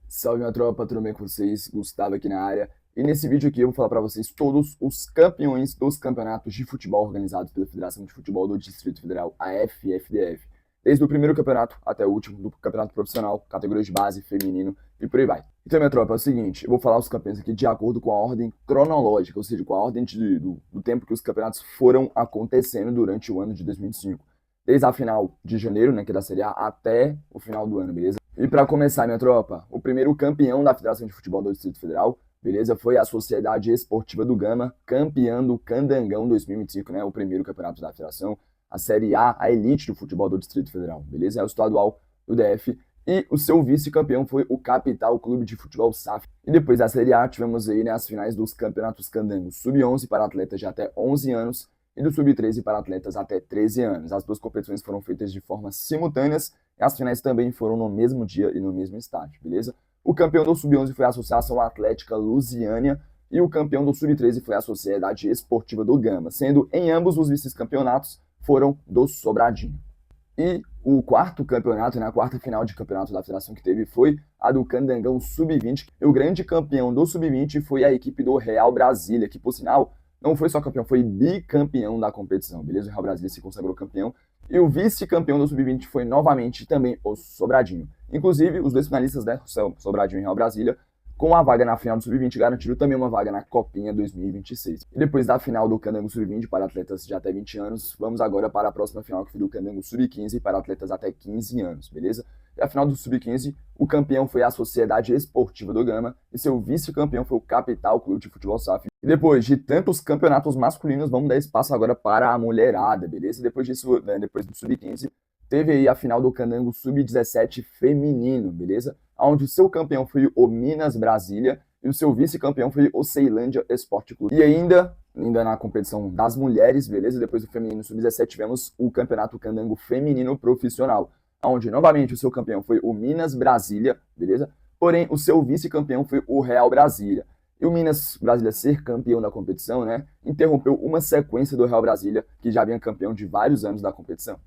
Salve minha tropa, tudo bem com vocês? Gustavo aqui na área. E nesse vídeo aqui eu vou falar para vocês todos os campeões dos campeonatos de futebol organizados pela Federação de Futebol do Distrito Federal, a FFDF. Desde o primeiro campeonato até o último, do campeonato profissional, categorias de base, feminino e por aí vai. Então minha tropa, é o seguinte, eu vou falar os campeões aqui de acordo com a ordem cronológica, ou seja, com a ordem do tempo que os campeonatos foram acontecendo durante o ano de 2025. Desde a final de janeiro, né, que é da Série A, até o final do ano, beleza? E para começar, minha tropa, o primeiro campeão da Federação de Futebol do Distrito Federal, beleza, foi a Sociedade Esportiva do Gama, campeã do Candangão 2025, né, o primeiro campeonato da Federação, a Série A, a elite do futebol do Distrito Federal, beleza? É o estadual do DF. E o seu vice-campeão foi o Capital Clube de Futebol SAF. E depois da Série A, tivemos aí, né, as finais dos campeonatos candangos sub-11 para atletas de até 11 anos e do sub-13 para atletas até 13 anos. As duas competições foram feitas de forma simultâneas e as finais também foram no mesmo dia e no mesmo estádio, beleza? O campeão do sub-11 foi a Associação Atlética Lusiânia e o campeão do sub-13 foi a Sociedade Esportiva do Gama, sendo em ambos os vice-campeonatos foram do Sobradinho. E o quarto campeonato, né, a quarta final de campeonato da federação que teve foi a do Candangão Sub-20. E o grande campeão do Sub-20 foi a equipe do Real Brasília, que por sinal não foi só campeão, foi bicampeão da competição, beleza? O Real Brasília se consagrou campeão. E o vice-campeão do Sub-20 foi novamente também o Sobradinho. Inclusive, os dois finalistas, né, Sobradinho e Real Brasília, com a vaga na final do Sub-20, garantiram também uma vaga na Copinha 2026. E depois da final do Candango Sub-20 para atletas de até 20 anos, vamos agora para a próxima final, que foi do Candango Sub-15 para atletas até 15 anos, beleza? E a final do Sub-15, o campeão foi a Sociedade Esportiva do Gama e seu vice-campeão foi o Capital Clube de Futebol SAF. E depois de tantos campeonatos masculinos, vamos dar espaço agora para a mulherada, beleza? Depois disso, né, depois do Sub-15, teve aí a final do Candango Sub-17 feminino, beleza? Onde o seu campeão foi o Minas Brasília e o seu vice-campeão foi o Ceilândia Esporte Clube. E ainda na competição das mulheres, beleza? Depois do feminino Sub-17 tivemos o Campeonato Candango Feminino Profissional, onde novamente o seu campeão foi o Minas Brasília, beleza? Porém, o seu vice-campeão foi o Real Brasília. E o Minas Brasília ser campeão da competição, né, interrompeu uma sequência do Real Brasília, que já vinha campeão de vários anos da competição.